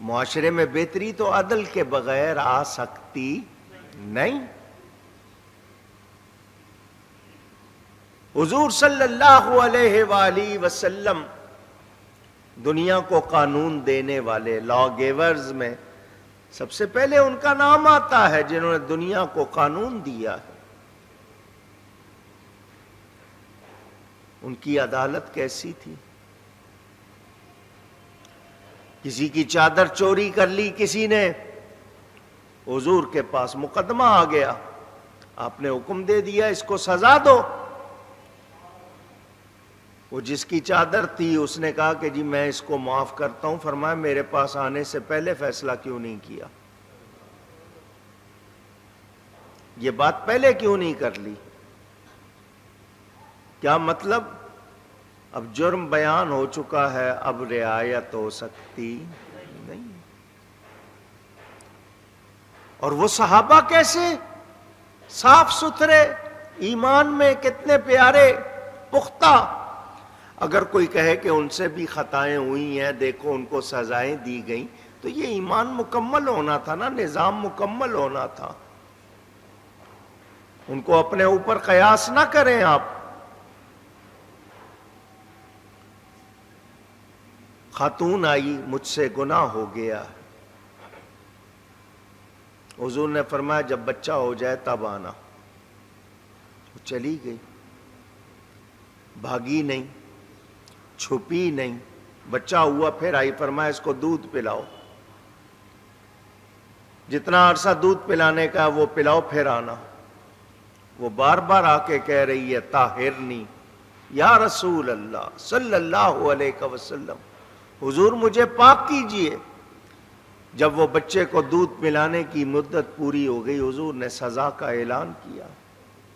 معاشرے میں بہتری تو عدل کے بغیر آ سکتی نہیں۔ حضور صلی اللہ علیہ وآلہ وسلم دنیا کو قانون دینے والے لا گیورز میں سب سے پہلے ان کا نام آتا ہے، جنہوں نے دنیا کو قانون دیا ہے۔ ان کی عدالت کیسی تھی؟ کسی کی چادر چوری کر لی کسی نے، حضور کے پاس مقدمہ آ گیا، آپ نے حکم دے دیا اس کو سزا دو۔ وہ جس کی چادر تھی اس نے کہا کہ جی میں اس کو معاف کرتا ہوں۔ فرمایا میرے پاس آنے سے پہلے فیصلہ کیوں نہیں کیا؟ یہ بات پہلے کیوں نہیں کر لی؟ کیا مطلب؟ اب جرم بیان ہو چکا ہے، اب رعایت ہو سکتی نہیں۔ اور وہ صحابہ کیسے صاف ستھرے، ایمان میں کتنے پیارے، پختہ۔ اگر کوئی کہے کہ ان سے بھی خطائیں ہوئی ہیں، دیکھو ان کو سزائیں دی گئیں، تو یہ ایمان مکمل ہونا تھا نا، نظام مکمل ہونا تھا۔ ان کو اپنے اوپر قیاس نہ کریں آپ۔ خاتون آئی، مجھ سے گناہ ہو گیا، حضور نے فرمایا جب بچہ ہو جائے تب آنا۔ وہ چلی گئی، بھاگی نہیں، چھپی نہیں، بچہ ہوا پھر آئی، فرمایا اس کو دودھ پلاؤ، جتنا عرصہ دودھ پلانے کا وہ پلاؤ پھر آنا۔ وہ بار بار آ کے کہہ رہی ہے طاہرنی یا رسول اللہ صلی اللہ علیہ وسلم، حضور مجھے پاک کیجئے۔ جب وہ بچے کو دودھ پلانے کی مدت پوری ہو گئی، حضور نے سزا کا اعلان کیا۔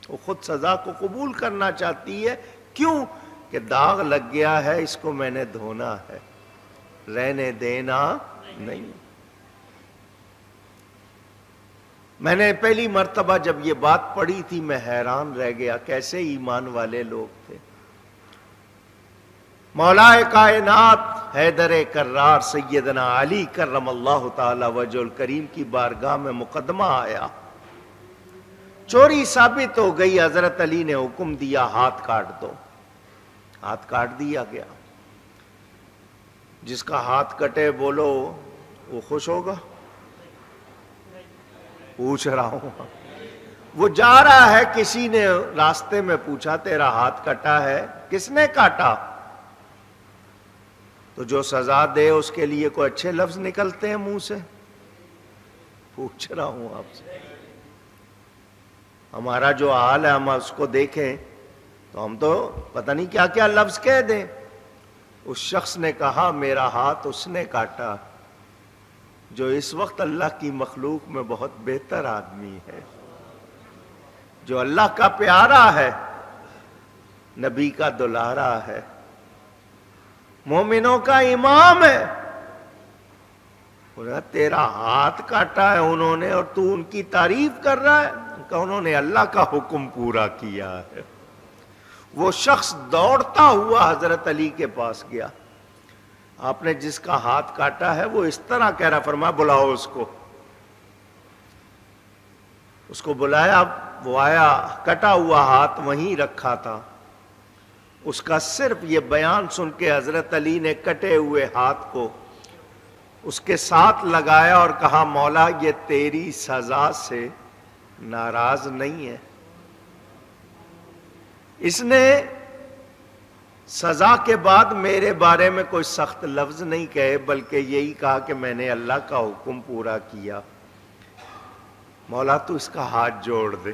وہ خود سزا کو قبول کرنا چاہتی ہے، کیوں کہ داغ لگ گیا ہے، اس کو میں نے دھونا ہے، رہنے دینا نہیں۔ میں نے پہلی مرتبہ جب یہ بات پڑھی تھی میں حیران رہ گیا، کیسے ایمان والے لوگ تھے۔ مولا کائنات حیدر کرار سیدنا علی کرم اللہ تعالی وجہ الکریم کی بارگاہ میں مقدمہ آیا، چوری ثابت ہو گئی، حضرت علی نے حکم دیا ہاتھ کاٹ دو، ہاتھ کاٹ دیا گیا۔ جس کا ہاتھ کٹے بولو وہ خوش ہوگا؟ پوچھ رہا ہوں۔ وہ جا رہا ہے، کسی نے راستے میں پوچھا تیرا ہاتھ کٹا ہے؟ کس نے کاٹا؟ تو جو سزا دے اس کے لیے کوئی اچھے لفظ نکلتے ہیں منہ سے؟ پوچھ رہا ہوں آپ سے۔ ہمارا جو حال ہے ہم اس کو دیکھیں تو ہم تو پتہ نہیں کیا کیا لفظ کہہ دیں۔ اس شخص نے کہا میرا ہاتھ اس نے کاٹا جو اس وقت اللہ کی مخلوق میں بہت بہتر آدمی ہے، جو اللہ کا پیارا ہے، نبی کا دلارا ہے، مومنوں کا امام ہے۔ تیرا ہاتھ کاٹا ہے انہوں نے اور تو ان کی تعریف کر رہا ہے؟ کہ انہوں نے اللہ کا حکم پورا کیا ہے۔ وہ شخص دوڑتا ہوا حضرت علی کے پاس گیا، آپ نے جس کا ہاتھ کاٹا ہے وہ اس طرح کہہ رہا، فرمایا بلاؤ اس کو۔ اس کو بلایا، وہ آیا، کٹا ہوا ہاتھ وہیں رکھا تھا۔ اس کا صرف یہ بیان سن کے حضرت علی نے کٹے ہوئے ہاتھ کو اس کے ساتھ لگایا اور کہا مولا یہ تیری سزا سے ناراض نہیں ہے۔ اس نے سزا کے بعد میرے بارے میں کوئی سخت لفظ نہیں کہے، بلکہ یہی کہا کہ میں نے اللہ کا حکم پورا کیا، مولا تو اس کا ہاتھ جوڑ دے۔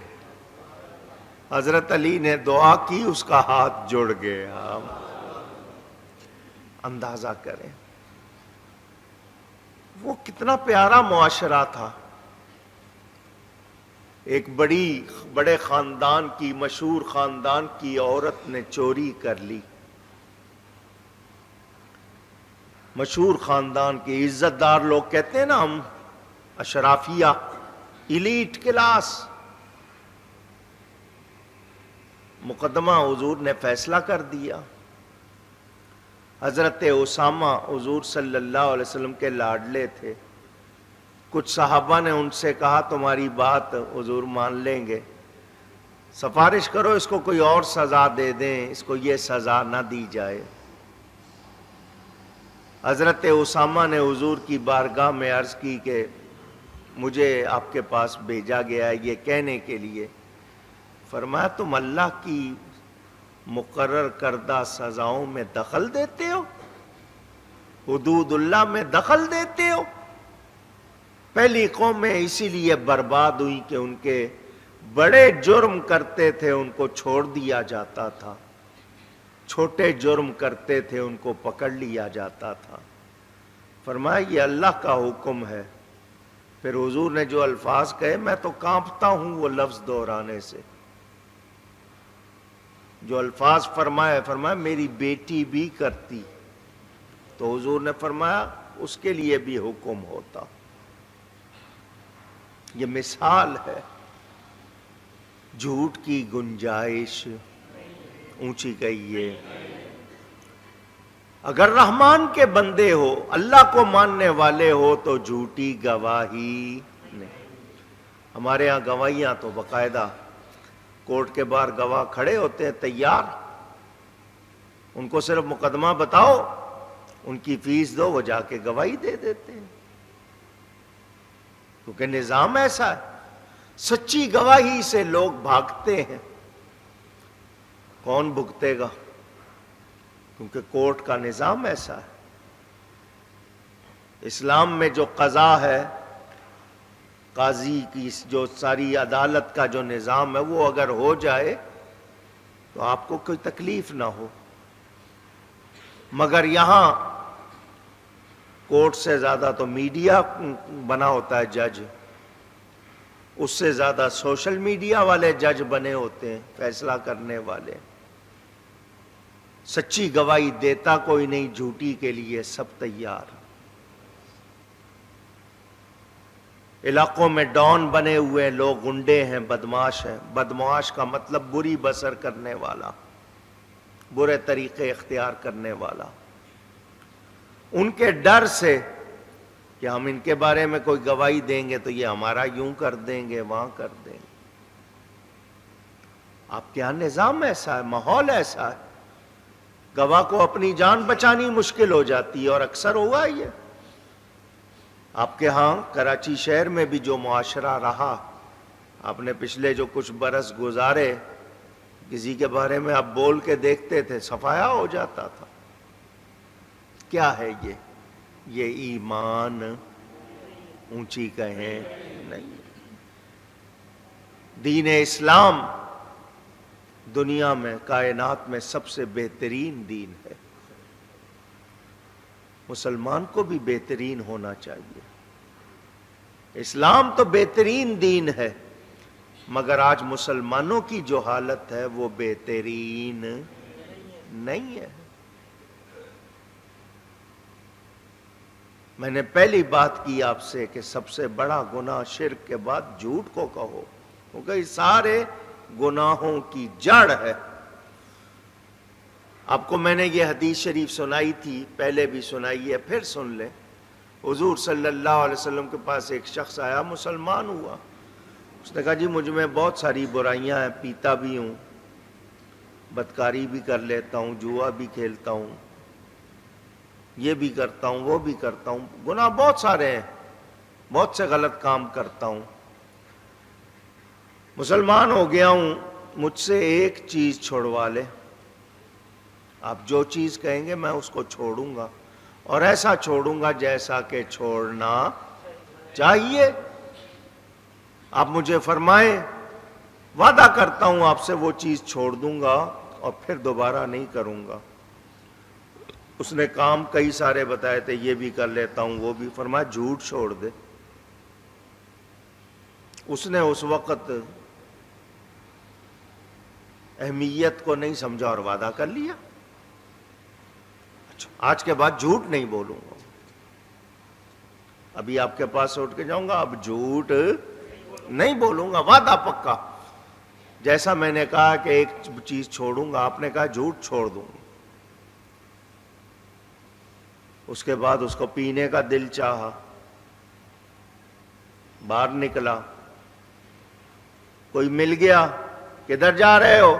حضرت علی نے دعا کی، اس کا ہاتھ جڑ گیا۔ اندازہ کریں وہ کتنا پیارا معاشرہ تھا۔ ایک بڑے خاندان کی، مشہور خاندان کی عورت نے چوری کر لی، مشہور خاندان کی عزت دار لوگ کہتے ہیں نا ہم، اشرافیہ، ایلیٹ کلاس۔ مقدمہ حضور نے فیصلہ کر دیا، حضرت اسامہ حضور صلی اللہ علیہ وسلم کے لاڈلے تھے. کچھ صحابہ نے ان سے کہا تمہاری بات حضور مان لیں گے, سفارش کرو اس کو کوئی اور سزا دے دیں, اس کو یہ سزا نہ دی جائے. حضرت اسامہ نے حضور کی بارگاہ میں عرض کی کہ مجھے آپ کے پاس بھیجا گیا ہے یہ کہنے کے لیے. فرمایا تم اللہ کی مقرر کردہ سزاؤں میں دخل دیتے ہو, حدود اللہ میں دخل دیتے ہو. پہلی قومیں اسی لیے برباد ہوئی کہ ان کے بڑے جرم کرتے تھے ان کو چھوڑ دیا جاتا تھا, چھوٹے جرم کرتے تھے ان کو پکڑ لیا جاتا تھا. فرمایا یہ اللہ کا حکم ہے. پھر حضور نے جو الفاظ کہے میں تو کانپتا ہوں وہ لفظ دہرانے سے. جو الفاظ فرمایا میری بیٹی بھی کرتی, تو حضور نے فرمایا اس کے لیے بھی حکم ہوتا. یہ مثال ہے. جھوٹ کی گنجائش اونچی کہیے. اگر رحمان کے بندے ہو, اللہ کو ماننے والے ہو تو جھوٹی گواہی نہیں. ہمارے ہاں گواہیاں تو باقاعدہ کورٹ کے باہر گواہ کھڑے ہوتے ہیں تیار, ان کو صرف مقدمہ بتاؤ, ان کی فیس دو, وہ جا کے گواہی دے دیتے ہیں, کیونکہ نظام ایسا ہے. سچی گواہی سے لوگ بھاگتے ہیں. کون بھگتے گا؟ کیونکہ کورٹ کا نظام ایسا ہے. اسلام میں جو قضا ہے, قاضی کی جو ساری عدالت کا جو نظام ہے, وہ اگر ہو جائے تو آپ کو کوئی تکلیف نہ ہو. مگر یہاں کورٹ سے زیادہ تو میڈیا بنا ہوتا ہے جج, اس سے زیادہ سوشل میڈیا والے جج بنے ہوتے ہیں فیصلہ کرنے والے. سچی گواہی دیتا کوئی نہیں, جھوٹی کے لیے سب تیار. علاقوں میں ڈان بنے ہوئے لوگ گنڈے ہیں, بدماش ہیں. بدماش کا مطلب بری بسر کرنے والا, برے طریقے اختیار کرنے والا. ان کے ڈر سے کہ ہم ان کے بارے میں کوئی گواہی دیں گے تو یہ ہمارا یوں کر دیں گے, وہاں کر دیں گے. آپ کے یہاں نظام ایسا ہے, ماحول ایسا ہے, گواہ کو اپنی جان بچانی مشکل ہو جاتی ہے, اور اکثر ہوا یہ. آپ کے ہاں کراچی شہر میں بھی جو معاشرہ رہا, آپ نے پچھلے جو کچھ برس گزارے, کسی کے بارے میں آپ بول کے دیکھتے تھے صفایا ہو جاتا تھا. کیا ہے یہ ایمان اونچی کہیں نہیں. دین اسلام دنیا میں, کائنات میں سب سے بہترین دین ہے. مسلمان کو بھی بہترین ہونا چاہیے. اسلام تو بہترین دین ہے, مگر آج مسلمانوں کی جو حالت ہے وہ بہترین نہیں ہے. میں نے پہلی بات کی آپ سے کہ سب سے بڑا گناہ شرک کے بعد جھوٹ کو کہو, کیونکہ یہ سارے گناہوں کی جڑ ہے. آپ کو میں نے یہ حدیث شریف سنائی تھی, پہلے بھی سنائی ہے, پھر سن لیں. حضور صلی اللہ علیہ وسلم کے پاس ایک شخص آیا, مسلمان ہوا. اس نے کہا جی مجھ میں بہت ساری برائیاں ہیں, پیتا بھی ہوں, بدکاری بھی کر لیتا ہوں, جوا بھی کھیلتا ہوں, یہ بھی کرتا ہوں, وہ بھی کرتا ہوں, گناہ بہت سارے ہیں, بہت سے غلط کام کرتا ہوں, مسلمان ہو گیا ہوں, مجھ سے ایک چیز چھوڑوا لے. آپ جو چیز کہیں گے میں اس کو چھوڑوں گا, اور ایسا چھوڑوں گا جیسا کہ چھوڑنا چاہیے. آپ مجھے فرمائیں, وعدہ کرتا ہوں آپ سے وہ چیز چھوڑ دوں گا اور پھر دوبارہ نہیں کروں گا. اس نے کام کئی سارے بتائے تھے, یہ بھی کر لیتا ہوں, وہ بھی. فرمایا جھوٹ چھوڑ دے. اس نے اس وقت اہمیت کو نہیں سمجھا اور وعدہ کر لیا. اچھا, آج کے بعد جھوٹ نہیں بولوں گا. ابھی آپ کے پاس اٹھ کے جاؤں گا, اب جھوٹ نہیں بولوں گا, وعدہ پکا. جیسا میں نے کہا کہ ایک چیز چھوڑوں گا, آپ نے کہا جھوٹ چھوڑ دوں گا. اس کے بعد اس کو پینے کا دل چاہا، باہر نکلا، کوئی مل گیا، کدھر جا رہے ہو؟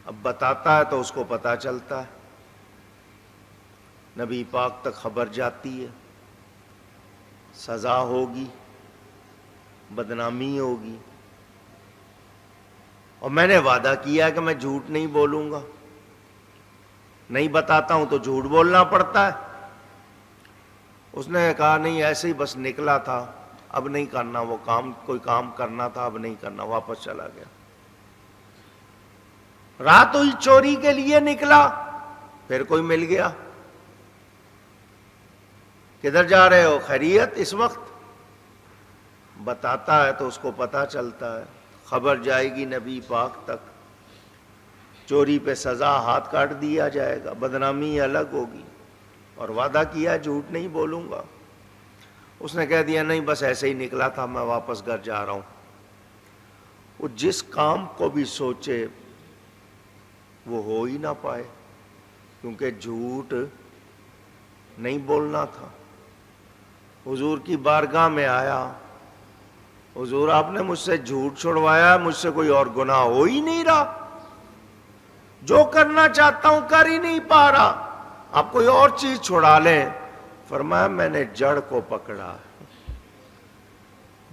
اب بتاتا ہے تو اس کو پتا چلتا ہے، نبی پاک تک خبر جاتی ہے، سزا ہوگی، بدنامی ہوگی، اور میں نے وعدہ کیا ہے کہ میں جھوٹ نہیں بولوں گا، نہیں بتاتا ہوں تو جھوٹ بولنا پڑتا ہے۔ اس نے کہا نہیں ایسے ہی بس نکلا تھا، اب نہیں کرنا وہ کام، کوئی کام کرنا تھا اب نہیں کرنا، واپس چلا گیا۔ رات ہوئی چوری کے لیے نکلا، پھر کوئی مل گیا، کدھر جا رہے ہو؟ خیریت اس وقت؟ بتاتا ہے تو اس کو پتا چلتا ہے، خبر جائے گی نبی پاک تک، چوری پہ سزا، ہاتھ کاٹ دیا جائے گا، بدنامی الگ ہوگی، اور وعدہ کیا جھوٹ نہیں بولوں گا۔ اس نے کہہ دیا نہیں بس ایسے ہی نکلا تھا، میں واپس گھر جا رہا ہوں۔ وہ جس کام کو بھی سوچے وہ ہو ہی نہ پائے، کیونکہ جھوٹ نہیں بولنا تھا۔ حضور کی بارگاہ میں آیا، حضور آپ نے مجھ سے جھوٹ چھڑوایا، مجھ سے کوئی اور گناہ ہو ہی نہیں رہا، جو کرنا چاہتا ہوں کر ہی نہیں پا رہا، آپ کوئی اور چیز چھڑا لیں۔ فرمایا میں نے جڑ کو پکڑا،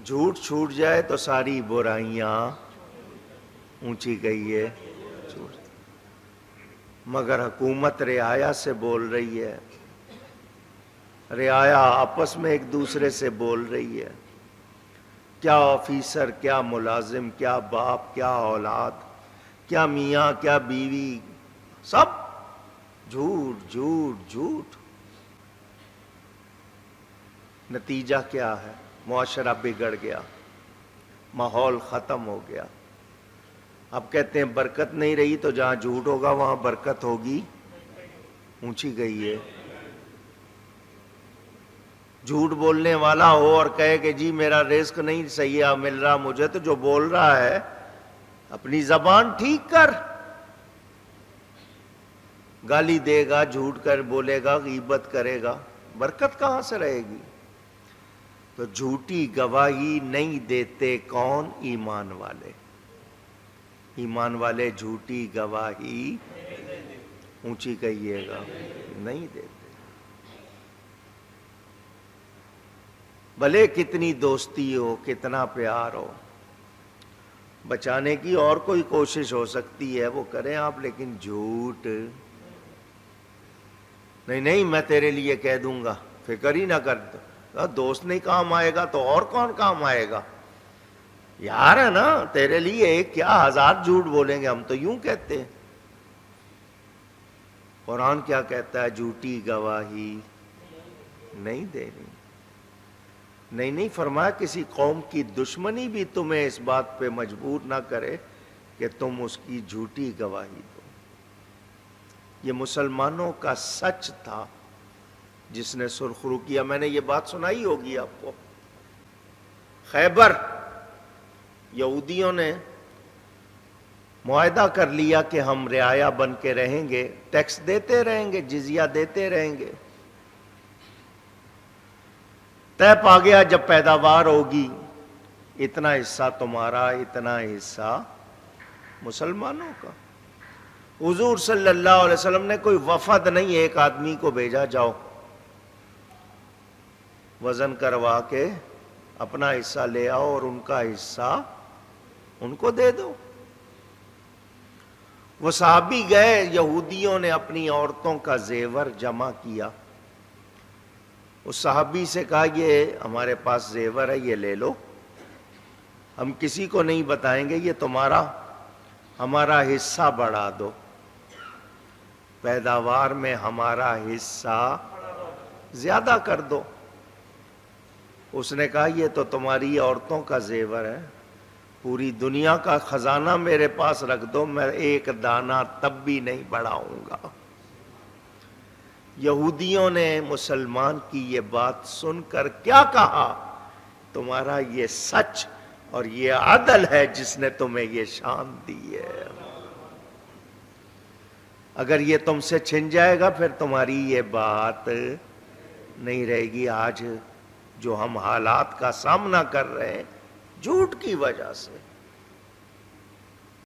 جھوٹ چھوٹ جائے تو ساری برائیاں اونچی گئی ہے، مگر حکومت رعایا سے بول رہی ہے، رعایا آپس میں ایک دوسرے سے بول رہی ہے، کیا آفیسر، کیا ملازم، کیا باپ، کیا اولاد، کیا میاں، کیا بیوی، سب جھوٹ جھوٹ جھوٹ۔ نتیجہ کیا ہے؟ معاشرہ بگڑ گیا، ماحول ختم ہو گیا۔ اب کہتے ہیں برکت نہیں رہی، تو جہاں جھوٹ ہوگا وہاں برکت ہوگی، اونچی گئی ہے۔ جھوٹ بولنے والا ہو اور کہے کہ جی میرا رزق نہیں صحیح مل رہا مجھے، تو جو بول رہا ہے اپنی زبان ٹھیک کر، گالی دے گا، جھوٹ کر بولے گا، غیبت کرے گا، برکت کہاں سے رہے گی؟ تو جھوٹی گواہی نہیں دیتے کون؟ ایمان والے۔ ایمان والے جھوٹی گواہی اونچی کہیے گا نہیں دیتے، بھلے کتنی دوستی ہو، کتنا پیار ہو، بچانے کی اور کوئی کوشش ہو سکتی ہے وہ کریں آپ، لیکن جھوٹ نہیں۔ نہیں میں تیرے لیے کہہ دوں گا، فکر ہی نہ کر، دوست نہیں کام آئے گا تو اور کون کام آئے گا؟ یار ہے نا تیرے لیے ایک کیا 1000 جھوٹ بولیں گے، ہم تو یوں کہتے ہیں۔ قرآن کیا کہتا ہے؟ جھوٹی گواہی نہیں دینی۔ نہیں فرمایا کسی قوم کی دشمنی بھی تمہیں اس بات پہ مجبور نہ کرے کہ تم اس کی جھوٹی گواہی دو۔ یہ مسلمانوں کا سچ تھا جس نے سرخرو کیا۔ میں نے یہ بات سنائی ہوگی آپ کو، خیبر یہودیوں نے معاہدہ کر لیا کہ ہم رعایا بن کے رہیں گے، ٹیکس دیتے رہیں گے، جزیہ دیتے رہیں گے۔ طے پا گیا جب پیداوار ہوگی اتنا حصہ تمہارا، اتنا حصہ مسلمانوں کا۔ حضور صلی اللہ علیہ وسلم نے کوئی وفد نہیں ایک آدمی کو بھیجا جاؤ وزن کروا کے اپنا حصہ لے آؤ اور ان کا حصہ ان کو دے دو۔ وہ صحابی گئے، یہودیوں نے اپنی عورتوں کا زیور جمع کیا، اس صحابی سے کہا یہ ہمارے پاس زیور ہے، یہ لے لو، ہم کسی کو نہیں بتائیں گے، یہ تمہارا، ہمارا حصہ بڑھا دو، پیداوار میں ہمارا حصہ زیادہ کر دو۔ اس نے کہا یہ تو تمہاری عورتوں کا زیور ہے، پوری دنیا کا خزانہ میرے پاس رکھ دو، میں ایک دانہ تب بھی نہیں بڑھاؤں گا۔ یہودیوں نے مسلمان کی یہ بات سن کر کیا کہا؟ تمہارا یہ سچ اور یہ عدل ہے جس نے تمہیں یہ شان دی ہے۔ اگر یہ تم سے چھن جائے گا پھر تمہاری یہ بات نہیں رہے گی. آج جو ہم حالات کا سامنا کر رہے ہیں جھوٹ کی وجہ سے,